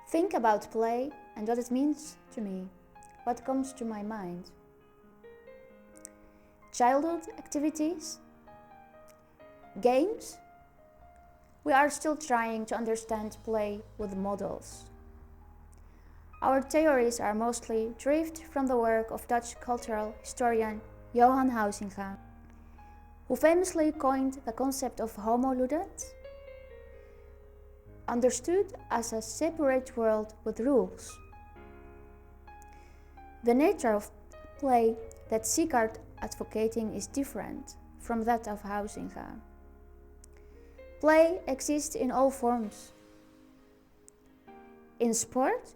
Think about play and what it means to me. What comes to my mind? Childhood activities? Games? We are still trying to understand play with models. Our theories are mostly derived from the work of Dutch cultural historian Johan Huizinga, who famously coined the concept of homo ludens, understood as a separate world with rules. The nature of play that Sicard advocating is different from that of Huizinga. Play exists in all forms. In sport,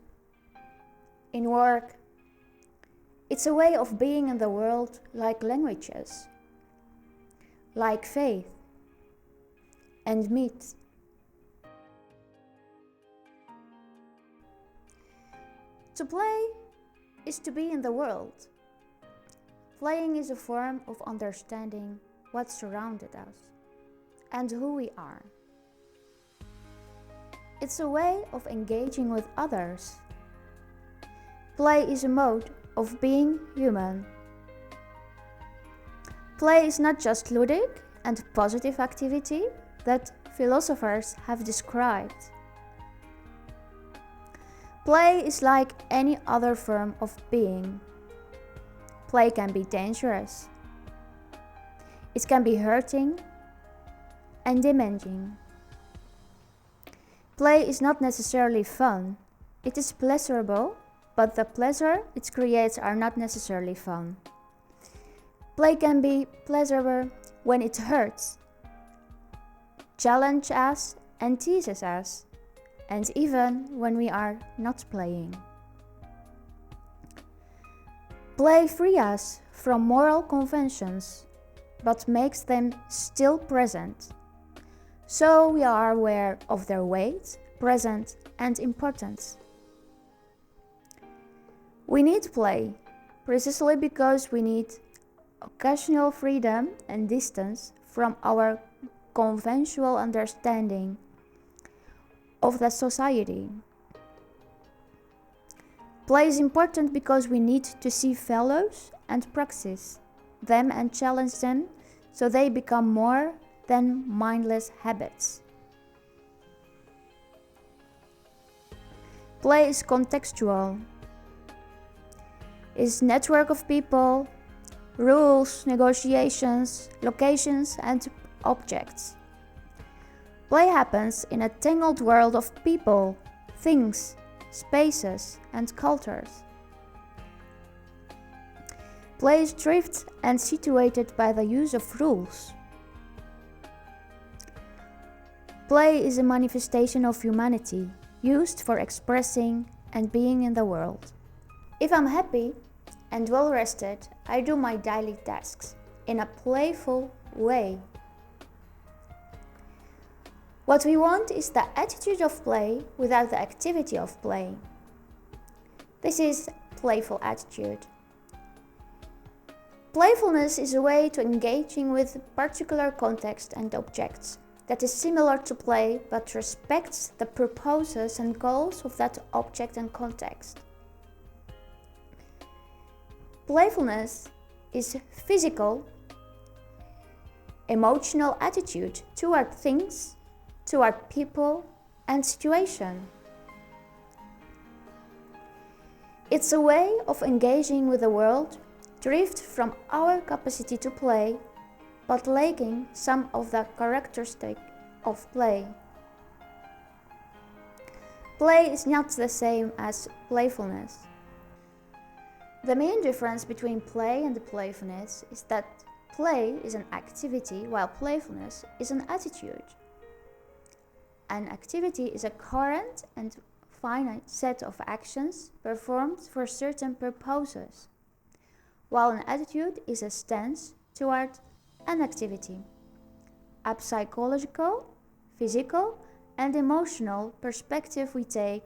in work. It's a way of being in the world, like languages, like faith and meat. To play is to be in the world. Playing is a form of understanding what surrounded us and who we are. It's a way of engaging with others. Play is a mode of being human. Play is not just ludic and positive activity that philosophers have described. Play is like any other form of being. Play can be dangerous. It can be hurting and damaging. Play is not necessarily fun. It is pleasurable, but the pleasure it creates are not necessarily fun. Play can be pleasurable when it hurts, challenges us and teases us, and even when we are not playing. Play frees us from moral conventions, but makes them still present, so we are aware of their weight, presence, and importance. We need play, precisely because we need occasional freedom and distance from our conventional understanding of the society. Play is important because we need to see fellows and practice them and challenge them so they become more than mindless habits. Play is contextual. It's a network of people, rules, negotiations, locations, and objects. Play happens in a tangled world of people, things, spaces, and cultures. Play is driven and situated by the use of rules. Play is a manifestation of humanity, used for expressing and being in the world. If I'm happy and well rested, I do my daily tasks in a playful way. What we want is the attitude of play without the activity of play. This is playful attitude. Playfulness is a way to engaging with particular context and objects that is similar to play but respects the purposes and goals of that object and context. Playfulness is physical, emotional attitude toward things, toward people and situation. It's a way of engaging with the world derived from our capacity to play, but lacking some of the characteristics of play. Play is not the same as playfulness. The main difference between play and playfulness is that play is an activity while playfulness is an attitude. An activity is a current and finite set of actions performed for certain purposes, while an attitude is a stance toward an activity, a psychological, physical, and emotional perspective we take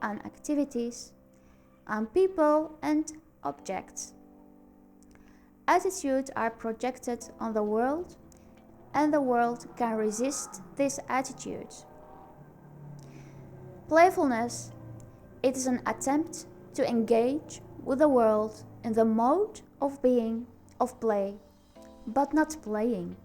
on activities, on people and objects. Attitudes are projected on the world, and the world can resist this attitude. Playfulness It is an attempt to engage with the world in the mode of being, of play, but not playing.